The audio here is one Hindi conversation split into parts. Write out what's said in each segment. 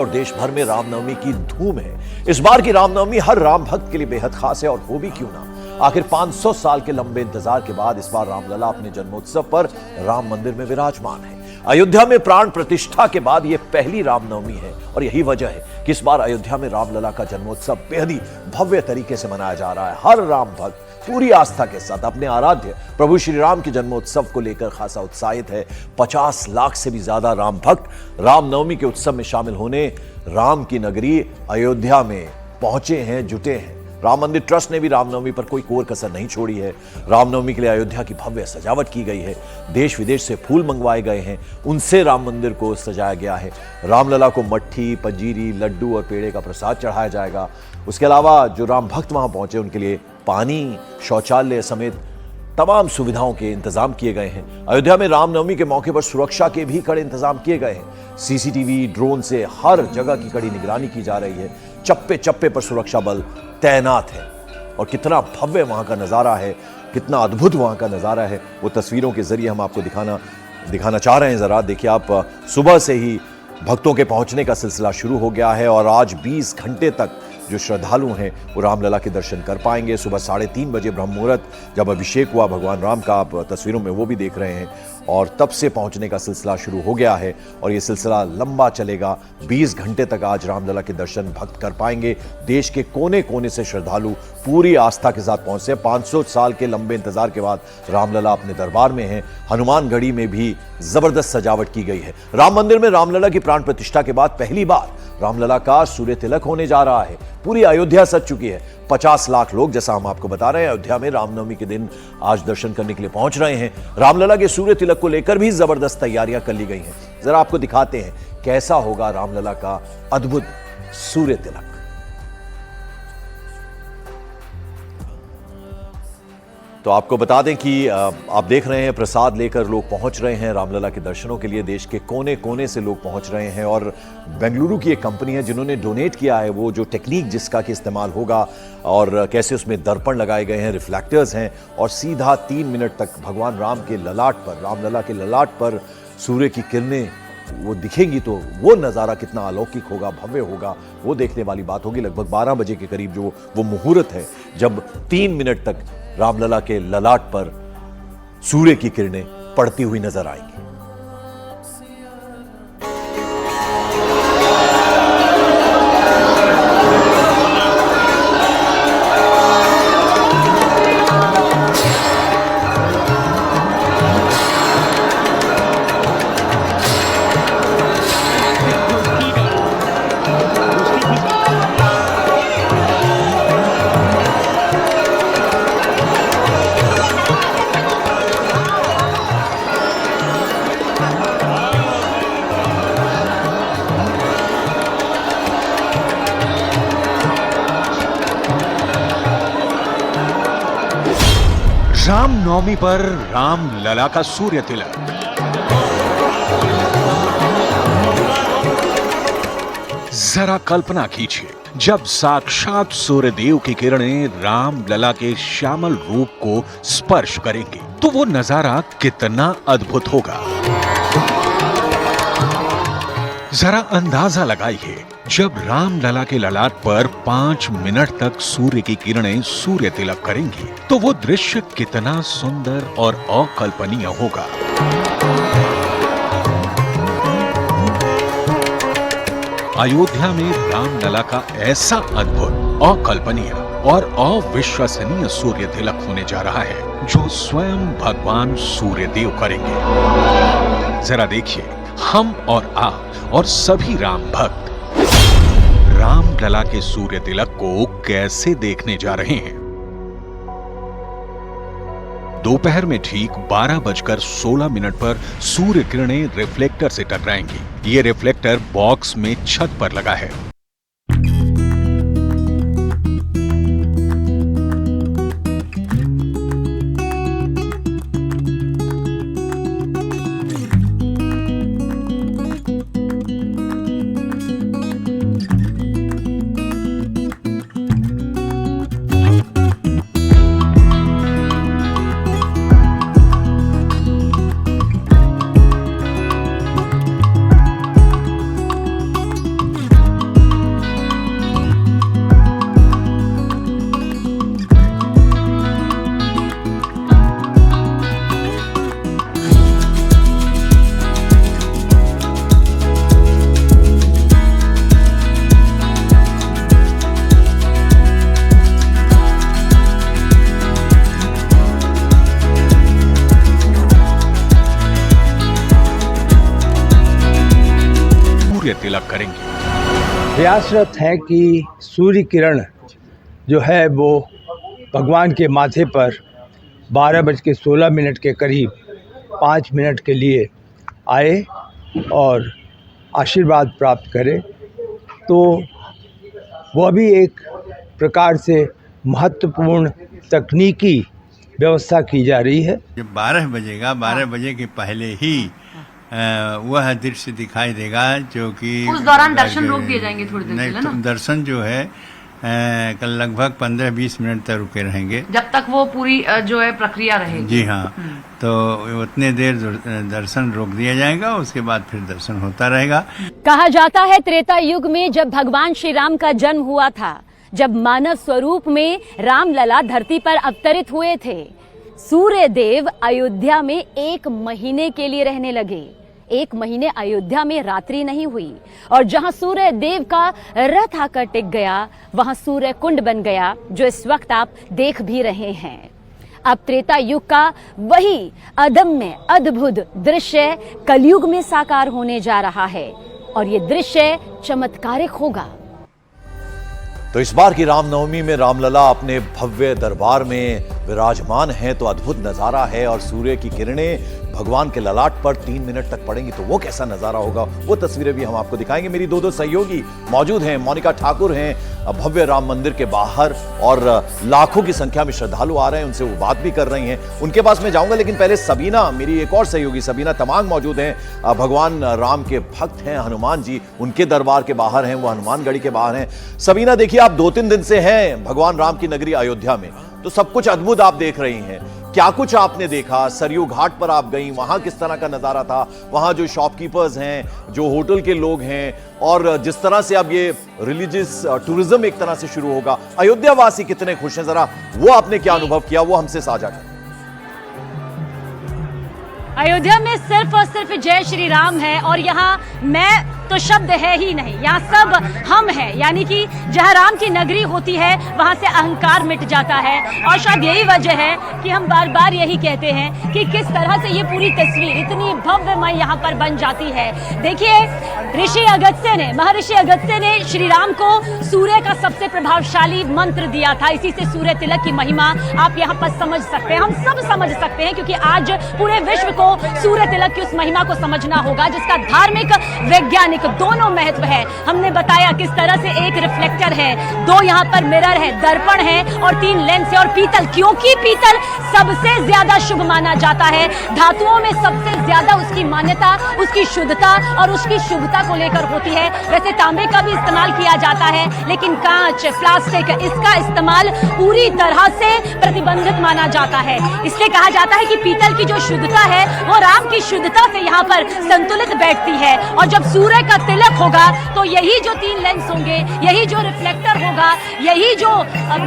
और देश भर में रामनवमी की धूम है। इस बार की रामनवमी हर राम भक्त के लिए बेहद खास है और हो भी क्यों ना। आखिर 500 साल के लंबे इंतजार के बाद इस बार रामलला अपने जन्मोत्सव पर राम मंदिर में विराजमान है। अयोध्या में प्राण प्रतिष्ठा के बाद यह पहली रामनवमी है और यही वजह है कि इस बार अयोध्या में रामलला का जन्मोत्सव बेहद ही भव्य तरीके से मनाया जा रहा है। हर राम भक्त पूरी आस्था के साथ अपने आराध्य प्रभु श्री राम के जन्मोत्सव को लेकर खासा उत्साहित है। 50 लाख से भी ज्यादा राम भक्त रामनवमी के उत्सव में शामिल होने राम की नगरी अयोध्या में पहुंचे हैं, जुटे हैं। राम मंदिर ट्रस्ट ने भी रामनवमी पर कोई कोर कसर नहीं छोड़ी है। रामनवमी के लिए अयोध्या की भव्य सजावट की गई है। देश विदेश से फूल मंगवाए गए हैं, उनसे राम मंदिर को सजाया गया है। रामलला को मट्ठी, पंजीरी, लड्डू और पेड़े का प्रसाद चढ़ाया जाएगा। उसके अलावा जो राम भक्त वहां पहुंचे उनके लिए पानी, शौचालय समेत तमाम सुविधाओं के इंतजाम किए गए हैं। अयोध्या में रामनवमी के मौके पर सुरक्षा के भी कड़े इंतजाम किए गए हैं। सीसीटीवी, ड्रोन से हर जगह की कड़ी निगरानी की जा रही है। चप्पे चप्पे पर सुरक्षा बल तैनात है और कितना भव्य वहां का नजारा है, कितना अद्भुत वहां का नजारा है, वो तस्वीरों के जरिए हम आपको दिखाना चाह रहे हैं। जरा देखिए आप, सुबह से ही भक्तों के पहुंचने का सिलसिला शुरू हो गया है और आज 20 घंटे तक जो श्रद्धालु हैं वो रामलला के दर्शन कर पाएंगे। सुबह 3:30 बजे ब्रह्म मुहूर्त जब अभिषेक हुआ भगवान राम का, आप तस्वीरों में वो भी देख रहे हैं, और तब से पहुंचने का सिलसिला शुरू हो गया है और ये सिलसिला लंबा चलेगा। 20 घंटे तक आज रामलला के दर्शन भक्त कर पाएंगे। देश के कोने कोने से श्रद्धालु पूरी आस्था के साथ पहुंचे। 500 साल के लंबे इंतजार के बाद रामलला अपने दरबार में है। हनुमानगढ़ी में भी जबरदस्त सजावट की गई है। राम मंदिर में रामलला की प्राण प्रतिष्ठा के बाद पहली बार रामलला का सूर्य तिलक होने जा रहा है। पूरी अयोध्या सज चुकी है। 50 लाख लोग, जैसा हम आपको बता रहे हैं, अयोध्या में रामनवमी के दिन आज दर्शन करने के लिए पहुंच रहे हैं। रामलला के सूर्य तिलक को लेकर भी जबरदस्त तैयारियां कर ली गई हैं। जरा आपको दिखाते हैं कैसा होगा रामलला का अद्भुत सूर्य तिलक। तो आपको बता दें कि आप देख रहे हैं प्रसाद लेकर लोग पहुंच रहे हैं रामलला के दर्शनों के लिए। देश के कोने कोने से लोग पहुंच रहे हैं और बेंगलुरु की एक कंपनी है जिन्होंने डोनेट किया है वो जो टेक्निक जिसका कि इस्तेमाल होगा और कैसे उसमें दर्पण लगाए गए हैं, रिफ्लेक्टर्स हैं, और सीधा 3 मिनट तक भगवान राम के ललाट पर, रामलला के ललाट पर सूर्य की किरणें वो दिखेंगी तो वो नज़ारा कितना अलौकिक होगा, भव्य होगा, वो देखने वाली बात होगी। लगभग 12 बजे के करीब जो वो मुहूर्त है जब 3 मिनट तक रामलला के ललाट पर सूर्य की किरणें पड़ती हुई नजर आएंगी। रामनवमी पर रामलला का सूर्य तिलक। जरा कल्पना कीजिए, जब साक्षात सूर्यदेव की किरणें रामलला के श्यामल रूप को स्पर्श करेंगी तो वो नजारा कितना अद्भुत होगा। जरा अंदाजा लगाइए, जब रामलला के ललाट पर 5 मिनट तक सूर्य की किरणें सूर्य तिलक करेंगी तो वो दृश्य कितना सुंदर और अकल्पनीय होगा। अयोध्या में रामलला का ऐसा अद्भुत, अकल्पनीय और अविश्वसनीय सूर्य तिलक होने जा रहा है जो स्वयं भगवान सूर्यदेव करेंगे। जरा देखिए, हम और आप और सभी राम भक्त रामलला के सूर्य तिलक को कैसे देखने जा रहे हैं। दोपहर में ठीक 12:16 पर सूर्य किरणें रिफ्लेक्टर से टकराएंगी। ये रिफ्लेक्टर बॉक्स में छत पर लगा है। प्रयासरत हैं कि सूर्य किरण जो है वो भगवान के माथे पर 12:16 के करीब 5 मिनट के लिए आए और आशीर्वाद प्राप्त करे। तो वह भी एक प्रकार से महत्वपूर्ण तकनीकी व्यवस्था की जा रही है। जब 12 बजेगा, 12 बजे के पहले ही वह दृश्य दिखाई देगा जो कि उस दौरान दर्शन रोक दिए जाएंगे थोड़ी देर के लिए ना? दर्शन जो है कल लगभग 15-20 मिनट तक रुके रहेंगे, जब तक वो पूरी जो है प्रक्रिया रहेगी। जी हाँ, तो उतने देर दर्शन रोक दिया जाएगा, उसके बाद फिर दर्शन होता रहेगा। कहा जाता है त्रेता युग में जब भगवान श्री राम का जन्म हुआ था, जब मानव स्वरूप में रामलला धरती पर अवतरित हुए थे, सूर्य देव अयोध्या में 1 महीने के लिए रहने लगे। 1 महीने अयोध्या में रात्रि नहीं हुई और जहां सूर्य देव का रथ आकर टिक गया वहां सूर्य कुंड बन गया, जो इस वक्त आप देख भी रहे हैं। अब त्रेता युग का वही अदम्य अद्भुत दृश्य कलयुग में साकार होने जा रहा है और ये दृश्य चमत्कारिक होगा। तो इस बार की रामनवमी में रामलला अपने भव्य दरबार में विराजमान हैं, तो अद्भुत नजारा है और सूर्य की किरणें भगवान के ललाट पर 3 मिनट तक पड़ेंगी तो वो कैसा नजारा होगा, वो तस्वीरें भी हम आपको दिखाएंगे। मेरी दो सहयोगी मौजूद हैं, मोनिका ठाकुर हैं भव्य राम मंदिर के बाहर और लाखों की संख्या में श्रद्धालु आ रहे हैं, उनसे वो बात भी कर रही हैं, उनके पास मैं जाऊंगा। लेकिन पहले सबीना, मेरी एक और सहयोगी सबीना तमांग मौजूद हैं, भगवान राम के भक्त हैं, हनुमान जी उनके दरबार के बाहर हैं, वो हनुमानगढ़ी के बाहर हैं। सबीना, देखिए आप 2-3 दिन से हैं भगवान राम की नगरी अयोध्या में, तो सब कुछ अद्भुत आप देख रही हैं, क्या कुछ आपने देखा? सरयू घाट पर आप गई, वहां किस तरह का नजारा था, वहां जो शॉपकीपर्स हैं, जो होटल के लोग हैं, और जिस तरह से अब ये रिलीजियस टूरिज्म एक तरह से शुरू होगा, अयोध्या वासी कितने खुश हैं, जरा वो आपने क्या अनुभव किया वो हमसे साझा करें। अयोध्या में सिर्फ और सिर्फ जय श्री राम है और यहाँ मैं तो शब्द है ही नहीं, यहाँ सब हम हैं। यानी कि जहाँ राम की नगरी होती है वहाँ से अहंकार मिट जाता है और शायद यही वजह है कि हम बार बार यही कहते हैं कि किस तरह से ये पूरी तस्वीर इतनी भव्यमय यहाँ पर बन जाती है। देखिए, महर्षि अगस्त्य ने श्री राम को सूर्य का सबसे प्रभावशाली मंत्र दिया था। इसी से सूर्य तिलक की महिमा आप यहाँ पर समझ सकते हैं, हम सब समझ सकते हैं, क्योंकि आज पूरे विश्व को सूर्य तिलक की उस महिमा को समझना होगा जिसका धार्मिक वैज्ञानिक दोनों महत्व है। हमने बताया किस तरह से एक रिफ्लेक्टर है, 2 यहाँ पर मिरर है, दर्पण है और 3 लेंस है और पीतल, क्योंकि पीतल सबसे ज्यादा शुभ माना जाता है। धातुओं में सबसे ज्यादा उसकी मान्यता, उसकी शुद्धता और उसकी शुभता को लेकर होती है। वैसे तांबे का भी इस्तेमाल किया जाता है, लेकिन कांच, प्लास्टिक, इसका इस्तेमाल पूरी तरह से प्रतिबंधित माना जाता है। इसलिए कहा जाता है कि पीतल की जो शुद्धता है वो राम की शुद्धता से यहाँ पर संतुलित बैठती है। और जब सूर्य का तिलक होगा तो यही जो 3 लेंस होंगे, यही जो रिफ्लेक्टर होगा, यही जो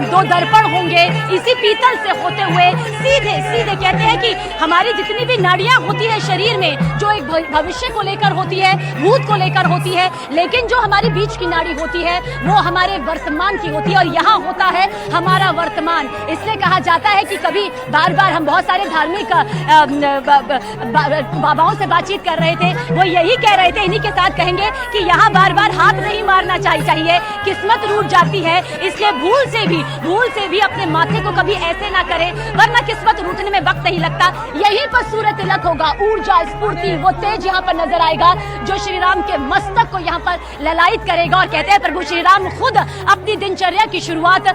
2 दर्पण होंगे, इसी पीतल से होते हुए सीधे सीधे कहते हैं कि हमारी जितनी भी नाड़ियां होती है शरीर में, जो एक भविष्य को लेकर होती है, भूत को लेकर होती है, लेकिन जो हमारी बीच की नाड़ी होती है वो हमारे वर्तमान की होती है और यहाँ होता है हमारा वर्तमान। इसलिए कहा जाता है कि कभी बार बार हम बहुत सारे धार्मिक बाबाओं से बातचीत कर रहे थे, वो यही कह रहे थे, इन्हीं के साथ कहेंगे कि यहाँ बार बार हाथ नहीं मारना चाहिए, किस्मत रूठ जाती है। इसलिए भूल से भी अपने माथे को कभी ऐसे ना करें, वरना किस्मत रूठने में वक्त नहीं लगता। यहीं पर सूर्य तिलक होगा, ऊर्जा, स्फूर्ति, वो तेज यहाँ पर नजर आएगा जो श्री राम के मस्तक को यहाँ पर ललायित करेगा। और कहते हैं प्रभु श्री राम खुद अपनी दिनचर्या की शुरुआत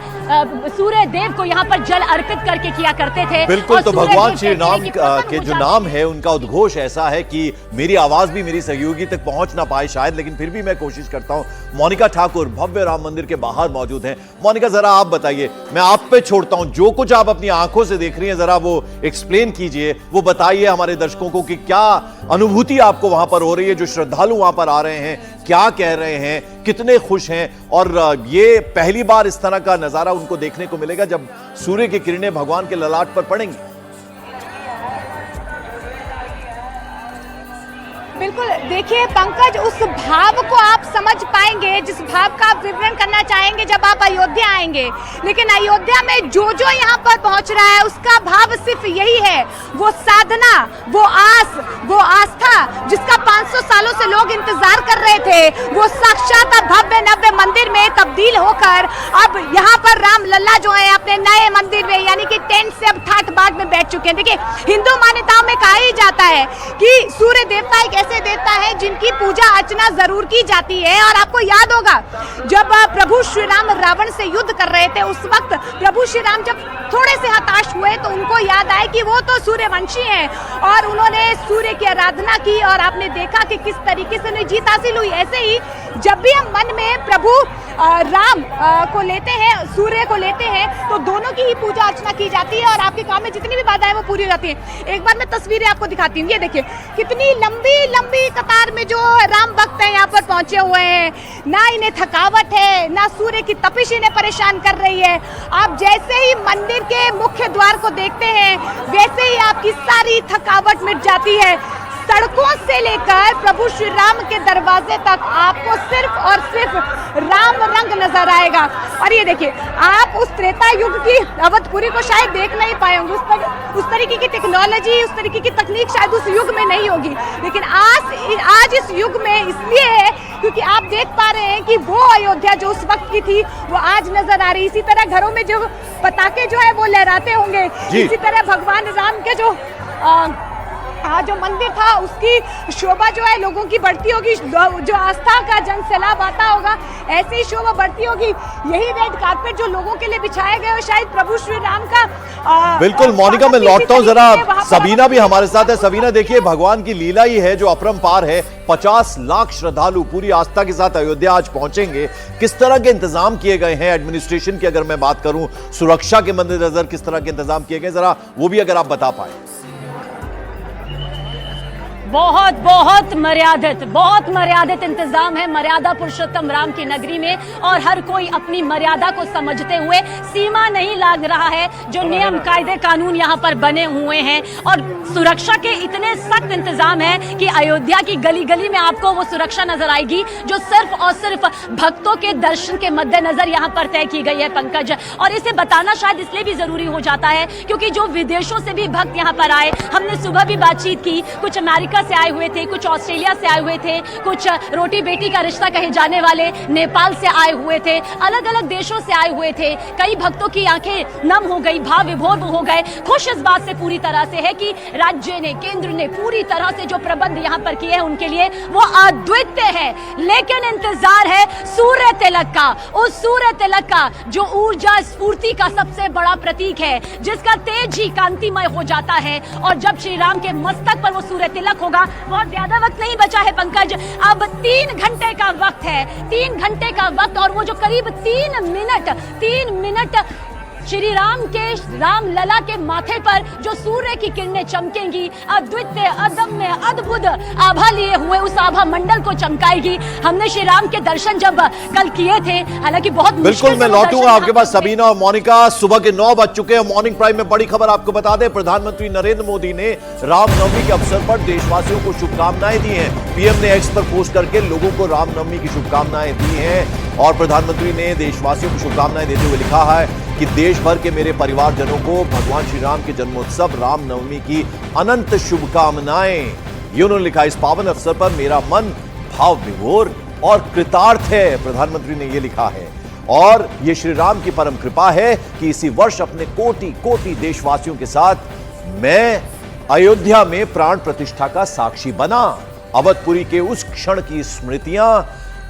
सूर्य देव को यहाँ पर जल अर्पित करके किया करते थे। बिल्कुल, तो भगवान श्री राम के जो नाम है उनका उद्घोष ऐसा है कि मेरी आवाज भी मेरी सहयोगी तक पहुंच ना पाए शायद, लेकिन फिर भी मैं कोशिश करता हूं। मोनिका ठाकुर भव्य राम मंदिर के बाहर मौजूद हैं। मोनिका, जरा आप बताइए, मैं आप पे छोड़ता हूं, जो कुछ आप अपनी आंखों से देख रही हैं जरा वो एक्सप्लेन कीजिए, वो बताइए हमारे दर्शकों को कि क्या अनुभूति आपको वहां पर हो रही है, जो श्रद्धालु वहां पर आ रहे हैं क्या कह रहे हैं, कितने खुश हैं, और ये पहली बार इस तरह का नजारा उनको देखने को मिलेगा जब सूर्य की किरणें भगवान के ललाट पर पड़ेंगी। बिल्कुल, देखिए पंकज, उस भाव को आप समझ पाएंगे जिस उस भाव का आप विवरण करना चाहेंगे जब आप अयोध्या आएंगे। लेकिन अयोध्या में जो जो यहाँ पर पहुंच रहा है उसका भाव सिर्फ यही है, वो साधना, वो आस, वो आस्था जिसका 500 सालों से लोग इंतजार कर रहे थे, वो साक्षात अब भव्य नव्य मंदिर में तब्दील होकर अब यहाँ पर राम लल्ला जो है अपने नए मंदिर में यानी कि टेंट से अब ठाठ बाट में बैठ चुके हैं। देखिए, हिंदू मान्यताओं में कहा ही जाता है कि सूर्य देवता एक ऐसे देवता है जिनकी पूजा अर्चना जरूर की जाती है। और आपको याद होगा जब प्रभु श्री राम रावण से युद्ध कर रहे थे, उस वक्त प्रभु श्री राम जब थोड़े से हताश हुए तो उनको याद आया कि वो तो सूर्यवंशी हैं और उन्होंने सूर्य की आराधना की और आपने देखा कि किस तरीके से उन्हें जीत हासिल हुई। ऐसे ही जब भी हम मन में प्रभु राम को लेते हैं, सूर्य को लेते हैं, तो दोनों की ही पूजा अर्चना की जाती है और आपके काम में जितनी भी बाधाएं वो पूरी हो जाती हैं। एक बार मैं तस्वीरें आपको दिखाती हूँ। ये देखिए कितनी लंबी लंबी कतार में जो राम भक्त हैं यहाँ पर पहुंचे हुए हैं। ना इन्हें थकावट है, ना सूर्य की तपिश इन्हें परेशान कर रही है। आप जैसे ही मंदिर के मुख्य द्वार को देखते हैं वैसे ही आपकी सारी थकावट मिट जाती है। सड़कों से लेकर प्रभु श्री राम के दरवाजे तक आपको सिर्फ और सिर्फ राम रंग नजर आएगा। और ये देखिए, आप उस त्रेता युग की अवधपुरी को शायद देख नहीं पाए होंगे, उस तरीके की टेक्नोलॉजी, उस तरीके की तकनीक शायद उस युग में नहीं होगी। लेकिन आज इस युग में इसलिए है क्योंकि आप देख पा रहे हैं कि वो अयोध्या जो उस वक्त की थी वो आज नजर आ रही। इसी तरह घरों में जो पताके जो है वो लहराते होंगे, इसी तरह भगवान राम के जो मंदिर था उसकी शोभा जो है लोगों की बढ़ती होगी, जो आस्था का जन सैलाब आता होगा ऐसे ही शोभा बढ़ती होगी। यही रेड कारपेट जो लोगों के लिए बिछाया गया है शायद प्रभु श्री राम का बिल्कुल। मोनिका, मैं लौटता हूं जरा, सबीना भी हमारे साथ है। सबीना, देखिए भगवान की लीला ही है जो अपरंपार है। 50 लाख श्रद्धालु पूरी आस्था के साथ अयोध्या आज पहुंचेंगे। किस तरह के इंतजाम किए गए हैं एडमिनिस्ट्रेशन की अगर मैं बात करूं, सुरक्षा के मद्देनजर किस तरह के इंतजाम किए गए, जरा वो भी अगर आप बता पाए। बहुत मर्यादित इंतजाम है मर्यादा पुरुषोत्तम राम की नगरी में और हर कोई अपनी मर्यादा को समझते हुए सीमा नहीं लाग रहा है। जो नियम कायदे कानून यहाँ पर बने हुए हैं और सुरक्षा के इतने सख्त इंतजाम है कि अयोध्या की गली गली में आपको वो सुरक्षा नजर आएगी जो सिर्फ और सिर्फ भक्तों के दर्शन के मद्देनजर यहाँ पर तय की गई है पंकज। और इसे बताना शायद इसलिए भी जरूरी हो जाता है क्योंकि जो विदेशों से भी भक्त यहाँ पर आए, हमने सुबह भी बातचीत की, कुछ अमेरिका से आए हुए थे, कुछ ऑस्ट्रेलिया से आए हुए थे, कुछ रोटी बेटी का रिश्ता कहे जाने वाले नेपाल से आए हुए थे, अलग अलग देशों से आए हुए थे। कई भक्तों की आंखें नम हो गई, भाव विभोर हो गए। खुश इस बात से पूरी तरह से है कि राज्य ने, केंद्र ने पूरी तरह से जो प्रबंध यहाँ पर किए हैं उनके लिए वो अद्वितीय है। लेकिन इंतजार है सूर्य तिलक का, उस सूर्य तिलक का जो ऊर्जा स्फूर्ति का सबसे बड़ा प्रतीक है, जिसका तेज ही कांतिमय हो जाता है। और जब श्री राम के मस्तक पर वो सूर्य तिलक होगा, बहुत ज्यादा वक्त नहीं बचा है पंकज, अब 3 घंटे का वक्त है, 3 घंटे का वक्त। और वो जो करीब 3 मिनट श्री राम के राम लला के माथे पर जो सूर्य की किरणें चमकेंगी, अद्वितीय अदम्य अद्भुत आभा लिए हुए उस आभा मंडल को चमकाएगी। हमने श्री राम के दर्शन जब कल किए थे, हालांकि बहुत बिल्कुल मैं लौटूंगा आपके पास सबीना और मोनिका। सुबह के 9 बज चुके हैं। मॉर्निंग प्राइम में बड़ी खबर आपको बता दें, प्रधानमंत्री नरेंद्र मोदी ने रामनवमी के अवसर पर देशवासियों को शुभकामनाएं दी हैं। पीएम ने एक्स पर पोस्ट करके लोगों को रामनवमी की शुभकामनाएं दी हैं और प्रधानमंत्री ने देशवासियों को शुभकामनाएं देते हुए लिखा है कि देश भर के मेरे परिवारजनों को भगवान श्री राम के जन्मोत्सव रामनवमी की अनंत शुभकामनाएं। ये उन्होंने लिखा, इस पावन अवसर पर मेरा मन भाव विभोर और कृतार्थ है, प्रधानमंत्री ने यह लिखा है। और ये श्री राम की परम कृपा है कि इसी वर्ष अपने कोटि कोटि देशवासियों के साथ मैं अयोध्या में प्राण प्रतिष्ठा का साक्षी बना। अवधपुरी के उस क्षण की स्मृतियां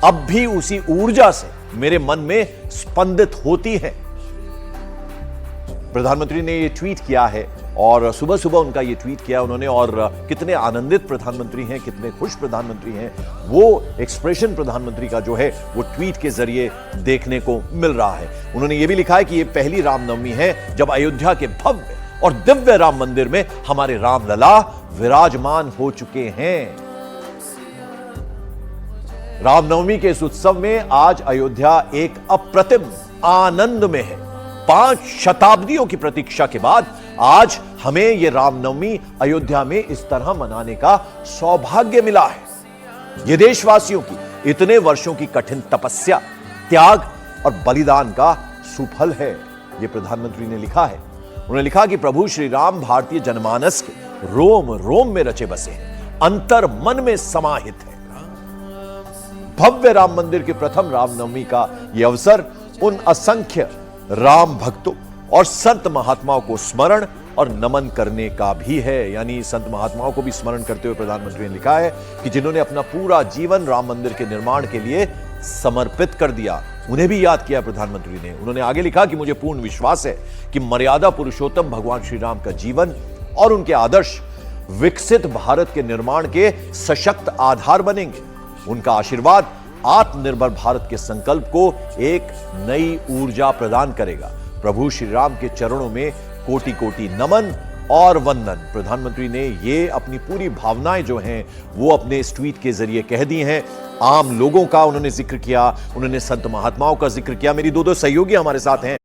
अब भी उसी ऊर्जा से मेरे मन में स्पंदित होती हैं। प्रधानमंत्री ने ये ट्वीट किया है और सुबह सुबह उनका ये ट्वीट किया उन्होंने। और कितने आनंदित प्रधानमंत्री हैं, कितने खुश प्रधानमंत्री हैं, वो एक्सप्रेशन प्रधानमंत्री का जो है वो ट्वीट के जरिए देखने को मिल रहा है। उन्होंने ये भी लिखा है कि ये पहली रामनवमी है जब अयोध्या के भव्य और दिव्य राम मंदिर में हमारे रामलला विराजमान हो चुके हैं। रामनवमी के इस उत्सव में आज अयोध्या एक अप्रतिम आनंद में है। 5 शताब्दियों की प्रतीक्षा के बाद आज हमें यह रामनवमी अयोध्या में इस तरह मनाने का सौभाग्य मिला है। यह देशवासियों की इतने वर्षों की कठिन तपस्या, त्याग और बलिदान का सुफल है, ये प्रधानमंत्री ने लिखा है। उन्होंने लिखा कि प्रभु श्री राम भारतीय जनमानस के रोम रोम में रचे बसे हैं, अंतर मन में समाहित है। भव्य राम मंदिर के प्रथम रामनवमी का यह अवसर उन असंख्य राम भक्तों और संत महात्माओं को स्मरण और नमन करने का भी है। यानी संत महात्माओं को भी स्मरण करते हुए प्रधानमंत्री ने लिखा है कि जिन्होंने अपना पूरा जीवन राम मंदिर के निर्माण के लिए समर्पित कर दिया, उन्हें भी याद किया प्रधानमंत्री ने। उन्होंने आगे लिखा कि मुझे पूर्ण विश्वास है कि मर्यादा पुरुषोत्तम भगवान श्री राम का जीवन और उनके आदर्श विकसित भारत के निर्माण के सशक्त आधार बनेंगे। उनका आशीर्वाद आत्मनिर्भर भारत के संकल्प को एक नई ऊर्जा प्रदान करेगा। प्रभु श्री राम के चरणों में कोटि कोटि नमन और वंदन। प्रधानमंत्री ने ये अपनी पूरी भावनाएं जो हैं वो अपने इस ट्वीट के जरिए कह दी हैं। आम लोगों का उन्होंने जिक्र किया, उन्होंने संत महात्माओं का जिक्र किया। मेरी दो सहयोगी हमारे साथ हैं